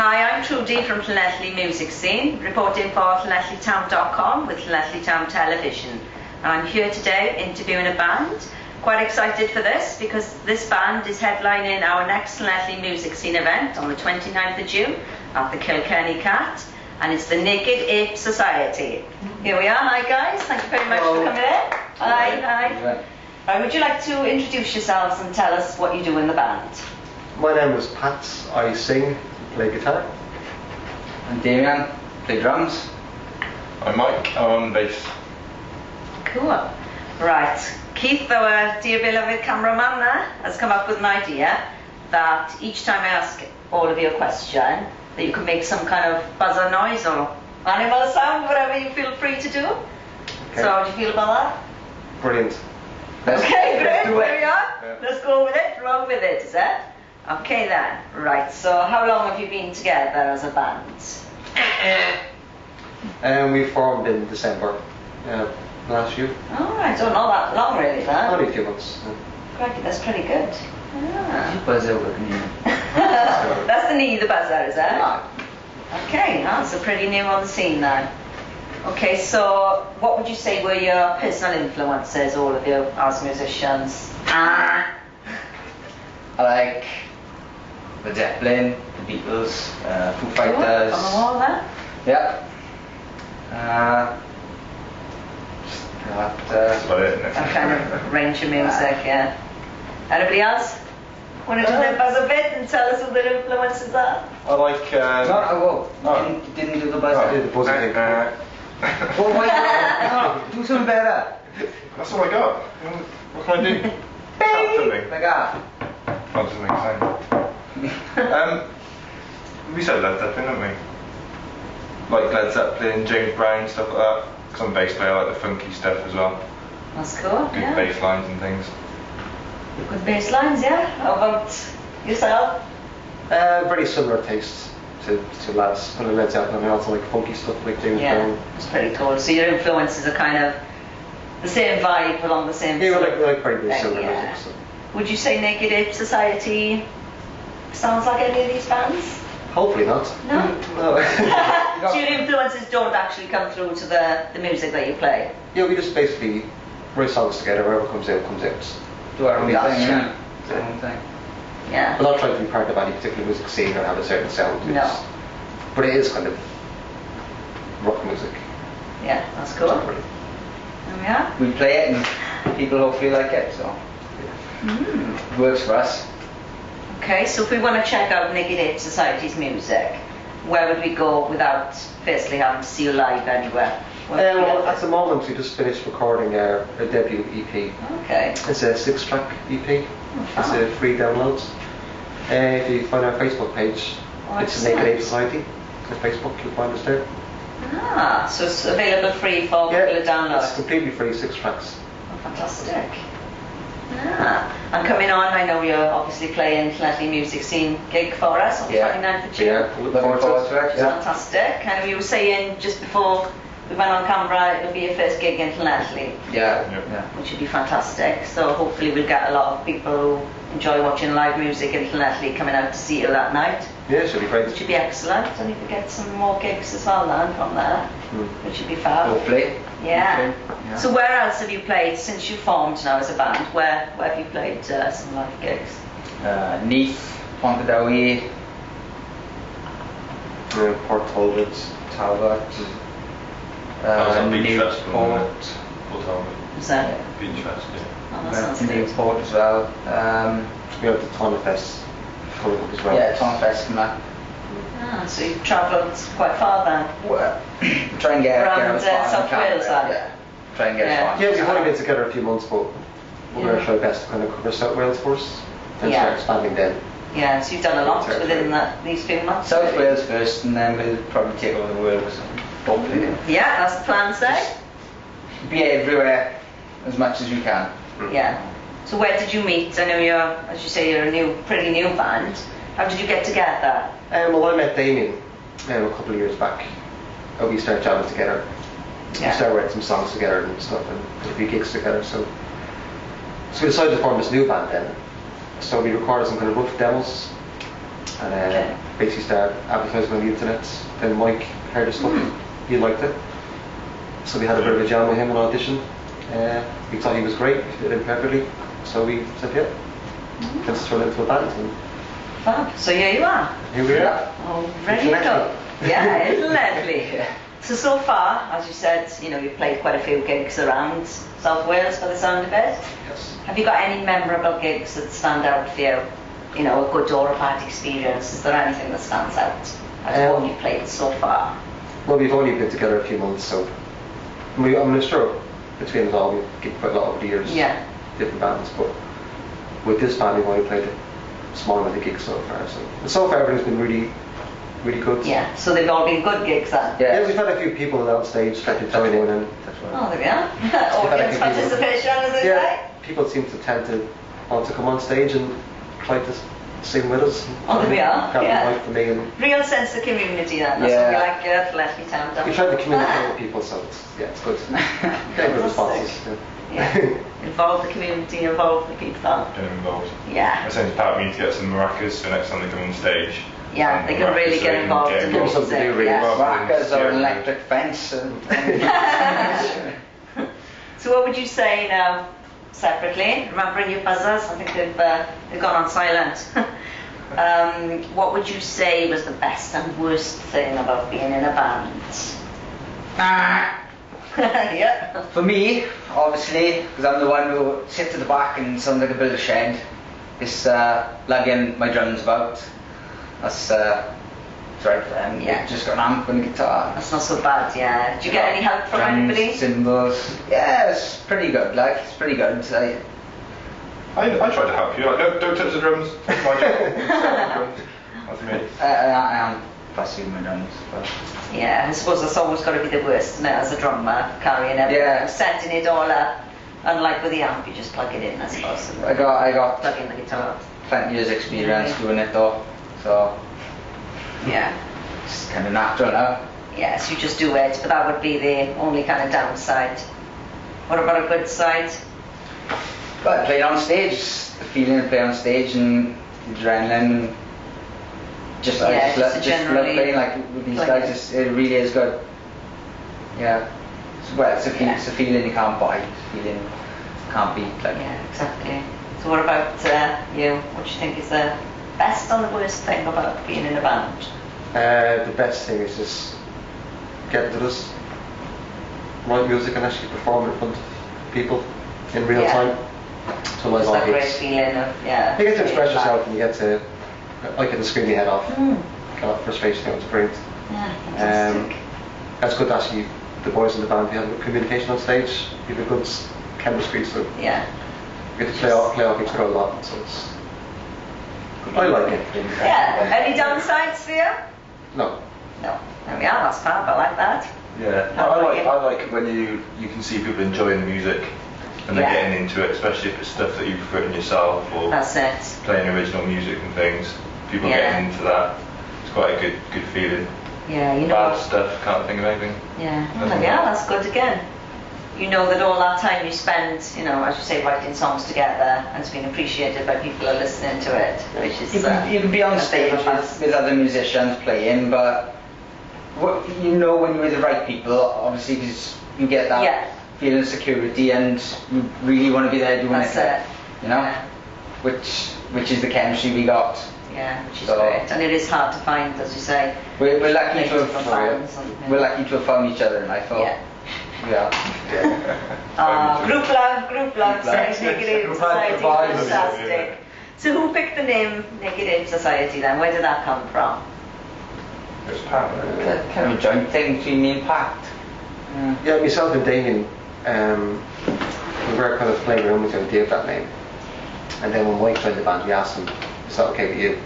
Hi, I'm Trudi from Llanelli Music Scene, reporting for LlanelliTown.com with Llanelli Town Television. And I'm here today interviewing a band. Quite excited for this because this band is headlining our next Llanelli Music Scene event on the 29th of June at the Kilkenny Cat, and it's the Naked Ape Society. Here we are. Hi guys, thank you very much for coming in. Hi. Would you like to introduce yourselves and tell us what you do in the band? My name is Pat. I sing, play guitar. I'm Damien, play drums. I'm Mike, I'm on bass. Cool. Right, Keith, our dear beloved cameraman there, has come up with an idea that each time I ask all of you a question, that you can make some kind of buzzer noise or animal sound, whatever you feel free to do. Okay. So how do you feel about that? Brilliant. Okay, great, do it. there we are. Yeah. Let's go with it, roll with it, is it? Okay then, right, so how long have you been together as a band? We formed in December last year. Alright, so not that long really then. Only a few months. Crikey, that's pretty good. Ah. Buzzer working here. That's the knee, the buzzer, is it? Ah. Okay, so pretty new on the scene now. Okay, so what would you say were your personal influences, all of you, as musicians? I like the Zeppelin, the Beatles, Foo Fighters. On the wall there? Yeah. That's about it, isn't it? That kind of range of music, yeah. Anybody else? Want to do the buzzer bit and tell us what their influences are? I like... You didn't do the buzzer. I did the buzzer thing. Well, why not? Do something better. That's all I got. What can I do? Shout to me. Like that. I'll just make a sound. We said Led Zeppelin, haven't we? Like Led Zeppelin, James Brown, stuff like that. Because I'm a bass player, I like the funky stuff as well. That's cool, Good yeah. bass lines and things. Good bass lines, yeah. How about yourself? Very similar tastes to lads. Kind of Led Zeppelin. I also like funky stuff like James Brown. It's pretty cool. So your influences are kind of the same vibe along the same. Yeah, we like very similar yeah. music. So. Would you say Naked Ape Society sounds like any of these bands? Hopefully not. No? No. So your influences don't actually come through to the music that you play? Yeah, we just basically write songs together. Whatever comes out, comes out. Do our own thing, That's yeah. true. Do our own thing. Yeah. We're not trying to be part of any particular music scene or have a certain sound. No. But it is kind of rock music. Yeah, that's cool. Generally. There we are. We play it and people hopefully like it, so it works for us. Okay, so if we want to check out Naked Ape Society's music, where would we go without firstly having to see you live anywhere? Well, at the moment we just finished recording our debut EP. Okay. It's a 6-track EP. It's a free download. If you find our Facebook page, it's Naked Ape Society. On Facebook, you'll find us there. Ah, so it's available free for people to download? It's completely free, 6 tracks. Oh, fantastic. Ah, and coming on, I know you're obviously playing Llanelli Music Scene gig for us on the 29th of June. Yeah, Looking forward to it. Yeah. Fantastic. And you were saying just before we went on camera, it'll be your first gig in Llanelli, Yeah. Yep. Yeah. which would be fantastic. So hopefully we'll get a lot of people who enjoy watching live music in Llanelli coming out to see you that night, Yeah, it should be great. which would be excellent. And you could get some more gigs as well then from there, which would be fab. Hopefully. Yeah. Yeah. So where else have you played since you formed now as a band? Where have you played some live gigs? Neath, Pontardawe, Port Talbot. Talbot, I was on Beach Festival. Newport. Port Talbot. Is that? Beach Fest, yeah. Oh, that Went sounds to good. Newport as well. We have the Tonna Fest coming up as well. Yeah, Tom Fest coming up. Ah, so you've travelled quite far then? Well, try and get Around, as far as South we can. Wales, then? Yeah. Try and get Yeah. as far as Yeah, we we've can. only been together a few months, but we're going to try best to kind of cover South Wales first, then Yeah. start expanding then. Yeah, so you've done a lot Territory. within these few months? South really? Wales first, and then we'll probably take over the world or something. Hopefully. Yeah, that's the plan today? Be everywhere as much as you can. Yeah. So where did you meet? I know you're, as you say, you're a pretty new band. How did you get together? Well, I met Damien a couple of years back. We started jamming together. Yeah. We started writing some songs together and stuff and did a few gigs together. So we decided to form this new band then. So we recorded some kind of rough demos and Okay. basically started advertising on the internet. Then Mike heard his stuff, he liked it, so we had a bit of a jam with him, an audition. We thought he was great, he did it perfectly, so we said yeah, let's turn into a band, and Fab. So here you are. here we are. Oh, ready to go. Yeah, isn't lovely? So far, as you said, you've played quite a few gigs around South Wales by the sound of it. Yes. Have you got any memorable gigs that stand out for you? A good or a bad experience? Is there anything that stands out as what you've played so far? Well, we've only been together a few months, so I'm sure between us all we've given quite a lot over the years, Yeah. different bands, but with this band we've only played a small amount of gigs so far. So far everything's been really, really good. Yeah, so they've all been good gigs then? Yeah, we've had a few people on stage that to join in, and Oh, there we are. had a Audience few people. participation, as they yeah, say. people seem to tend to want to come on stage and try to sing with us. Oh, there we are, Grab yeah. the mic for me, and Real sense of community then. That's Yeah. what we like here at Leslie Town. we try to communicate with people, so it's good. Get good responses. Yeah. Involve the community, involve the people. Get them involved. Yeah. I sent Pat me to get some maracas so next time they come on stage. Yeah, and they can really maracas get so involved they in can the get something to do, music. really. Yeah. Maracas or an Yeah. electric fence. So what would you say now, separately, remembering your buzzers? I think they've gone on silent. What would you say was the best and worst thing about being in a band? Yeah. For me, obviously, because I'm the one who sits at the back and sounds like a bit of a shed, it's lugging my drums about. That's right. Yeah. Just got an amp and a guitar. That's not so bad, yeah. Do you get any help from Drums, anybody? cymbals. Yeah, it's pretty good. Like it's pretty good. I try to help you. Like, don't touch the drums. That's my job. That's me. I am fussy with my drums, but Yeah, I suppose that's always got to be the worst, isn't it, as a drummer, carrying everything, Yeah. setting it all up. Unlike with the amp, you just plug it in, I suppose. And I got plug in the guitar. plenty of years experience Yeah. doing it though, so Yeah. it's kind of natural now. Yes, you just do it, but that would be the only kind of downside. What about a good side? But playing on stage, the feeling of playing on stage and the adrenaline, just I Yeah, just love just generally playing like with these playing. guys. It really is good. Yeah. It's a Yeah. it's a feeling you can't buy. It's a feeling you can't beat. Like Yeah, exactly. So what about you? What do you think is the best or the worst thing about being in a band? The best thing is just getting to this, write music and actually perform in front of people in real Yeah. time. So like Just that great audience. feeling of, yeah. You get to express being yourself live. and you get to, I get to scream your head off. Mm. Get that frustration out, it's brilliant. Yeah, fantastic. That's good actually, the boys in the band, we have good communication on stage, we have a good chemistry, so Yeah. we get to play off each other a lot, so it's, I like it. Yeah. Any downsides for you? No. No. There we are, that's fab, I like that. Yeah, I like it when you can see people enjoying the music and they're Yeah. getting into it, especially if it's stuff that you've written yourself or That's it. playing original music and things. People Yeah. getting into that. It's quite a good feeling. Yeah, you know. Bad stuff, can't think of anything. Yeah. Well, yeah, that's good again. You know that all that time you spend, as you say, writing songs together, and it's been appreciated by people who are listening to it, which is. you can be on a stage thing of us. with other musicians playing, but you know when you're with the right people, obviously, because you get that Yeah. feeling of security and you really want to be there doing That's it. it. You know, Yeah. which is the chemistry we got. Yeah, which is So- great, and it is hard to find, as you say. We're lucky Make to have different bands and- we're lucky to have found each other, and I thought, Yeah. yeah. Group love, says Naked Ape Group love Society, provides- fantastic. So who picked the name Naked Ape Society then? Where did that come from? It's Pat. Kind of a joint thing between me and Pat. Yeah, myself and Damien, we were kind of playing around with the idea of that name. And then when Mike joined the band, we asked him, is that okay with you?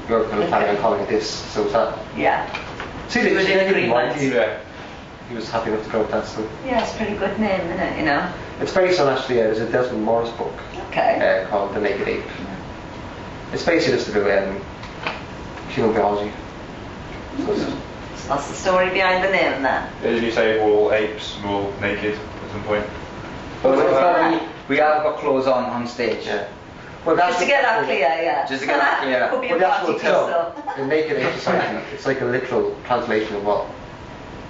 We were kind of planning on calling it this, so was that? Yeah. See, You were in agreement. He was happy enough to go with that, so. Yeah, it's a pretty good name, isn't it, you know? It's based on actually, there's a Desmond Morris book Okay. called The Naked Ape. It's basically just about human biology. So it's, So that's the story behind the name then. Did you say we're all apes, we're all naked at some point? But we have got clothes on stage. yeah. Well, Just to get that clear, yeah. Just to get that clear. Could be Well, a the party actual piece term, though. in Naked Ape Society, it's like a literal translation of what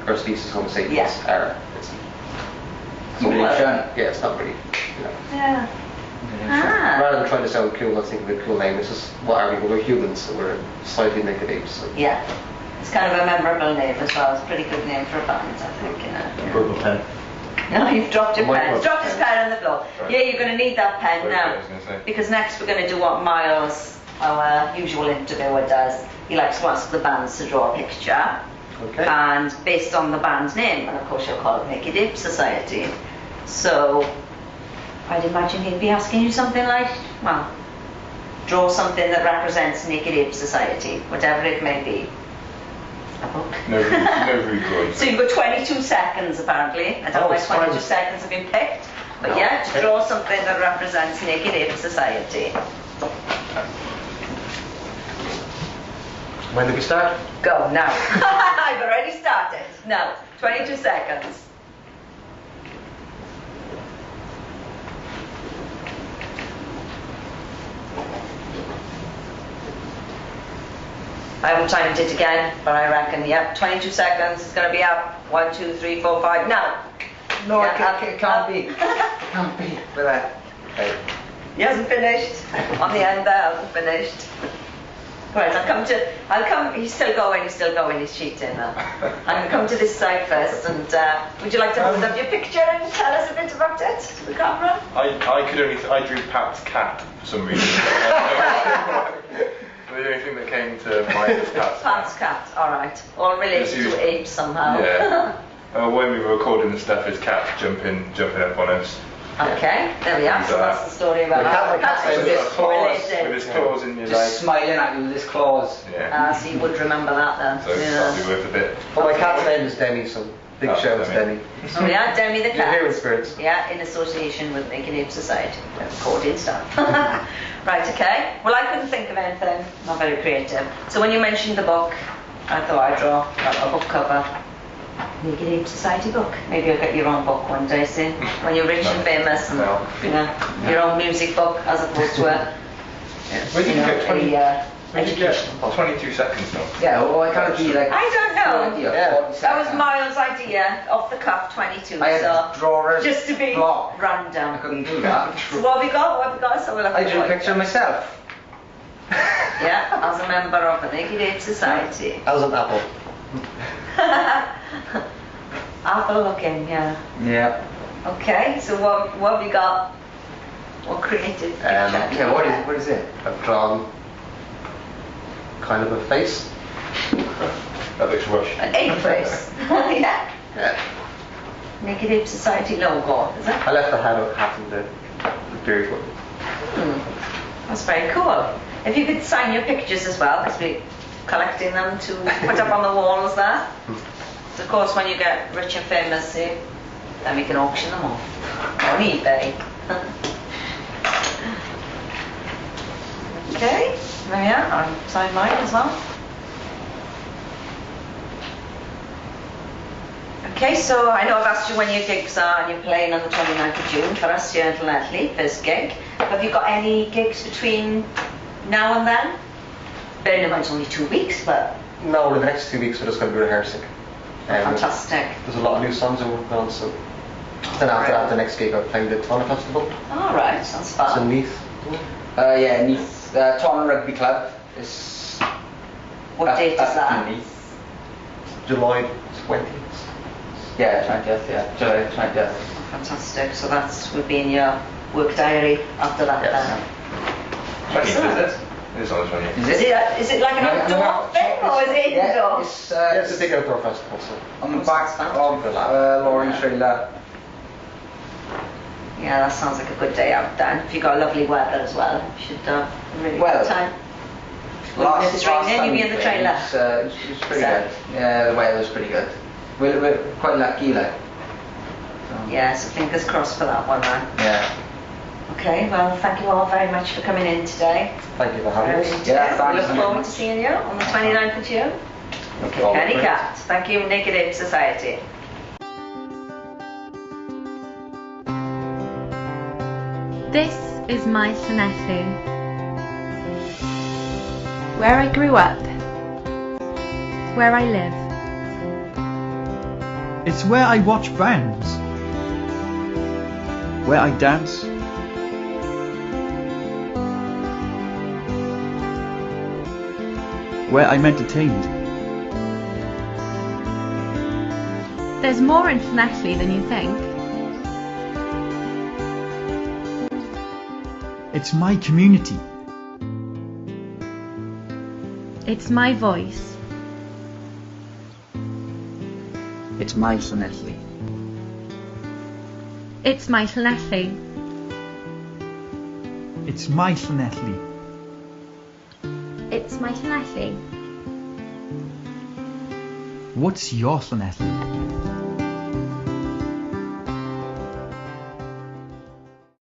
our species Homo sapiens Yeah. are. It's, Evolution. yeah, it's not really, you know. Yeah. Ah. Rather than trying to sound cool, let's think of a cool name. It's just what are we? We're humans, so we're slightly naked apes. So. Yeah. It's kind of a memorable name as well. It's a pretty good name for a band, I think. You know. Purple pen. No, you've dropped your Oh, my pen. God. He's dropped his pen on the floor. Right. Yeah, you're going to need that pen Sorry, now. I was gonna say. Because next we're going to do what Miles, our usual interviewer, does. He likes to ask the bands to draw a picture. Okay. And based on the band's name, and of course you'll call it Naked Ape Society. So I'd imagine he'd be asking you something like, well, draw something that represents Naked Ape Society, whatever it may be. A book. No rude drawings. So you've got 22 seconds apparently. I don't know why it's 22 fine. seconds have been picked. But No. yeah, to draw something that represents Naked Ape Society. When do we start? Go now. I've already started. Now, 22 seconds. I haven't timed it again, but I reckon, yep, 22 seconds. It's going to be up. 1, 2, 3, 4, 5. Now. No, Yeah, it can't be. It can't be. With that. Okay. He hasn't finished. On the end there, hasn't finished. Right, he's still going, he's cheating now. I'm going to come to this side first, and would you like to hold up your picture and tell us a bit about it to the camera? I drew Pat's cat for some reason. The only thing that came to mind was Pat's Pat's cat, alright. All related Yes, to apes somehow. Yeah. When we were recording the stuff, his cat jumping up on us. Okay, there we are. So that's the story about The cat that. with With his claws in your Just leg. smiling at you with his claws. Yeah. So you would remember that then. So that'll be worth a bit. Well, my cat's name is Demi, so big Oh, shout out to Demi. Demi. So yeah, Demi the You're here in cat. spirits. Yeah, in association with Naked Ape Society. Recording stuff. Right, okay. Well, I couldn't think of anything. Not very creative. So when you mentioned the book, I thought I'd draw a book cover. Naked Ape Society book. Maybe you'll get your own book one day, see? When you're rich and famous, and No. you know, your own music book as opposed to a, Where did you get 20? Where did you get education book. 22 seconds from? Yeah, well, I can't be like. I don't know. 40 or Yeah. 40 That was seconds. Miles' idea, off the cuff, 22. I had So to draw a just to be block. I random. couldn't do that. So what have we got? What have we got? So we'll have I to drew a watch picture it. of myself. Yeah, as a member of the Naked Ape Society. As an apple. Apple looking, yeah. Yeah. Okay, so what have we got? What creative picture? Okay, what is it? I've drawn kind of a face. That looks rushed. An ape face. Yeah. Yeah. Naked Ape Society logo, is it? I left the hat in the beard one. That's very cool. If you could sign your pictures as well, because we're collecting them to put up on the walls there. So of course when you get rich and famous, then we can auction them off on eBay. Okay, there we are. I'll sign mine as well. Okay, so I know I've asked you when your gigs are, and you're playing on the 29th of June for us here at Llanelli, first gig. Have you got any gigs between now and then? Bearing in mind it's only 2 weeks, but No, in the next 2 weeks we're just going to be rehearsing. fantastic. There's a lot of new songs we're working on, so then after that, the next gig I'm playing the Tonna Festival. All right, sounds It's in fun. Neath. Yeah, Neath Taunton Rugby Club is. What date is that? Neath. July 20th. Yeah, 20th, yeah. July 20th. Fantastic. So that's would be in your work diary after that Yes. then. 20th, Excellent. is it? It is on the 20th. Is it like an outdoor thing or is it Yeah, indoor? it's, Yeah, it's a big outdoor festival, so. on the back of Lauren's trailer. Yeah, that sounds like a good day out then. If you've got lovely weather as well, you should have a really Well, good time. If it's raining, you'll be in the trailer. It was pretty So- good. Yeah, the weather was pretty good. We're quite lucky, like. So, Yeah, so fingers crossed for that one then. Yeah. Okay, well, thank you all very much for coming in today. Thank you for having Very us. Yeah, good. thanks We look very forward much. to seeing you on the 29th of June. Okay, forward Penny to it. Cat. Thank you, Naked Ape Society. This is my Llanelli. Where I grew up. Where I live. It's where I watch bands. Where I dance. Where I'm entertained. There's more in Llanelli than you think. It's my community. It's my voice. It's my Llanelli. It's my Llanelli. It's my Llanelli. It's my Llanelli. What's your Llanelli?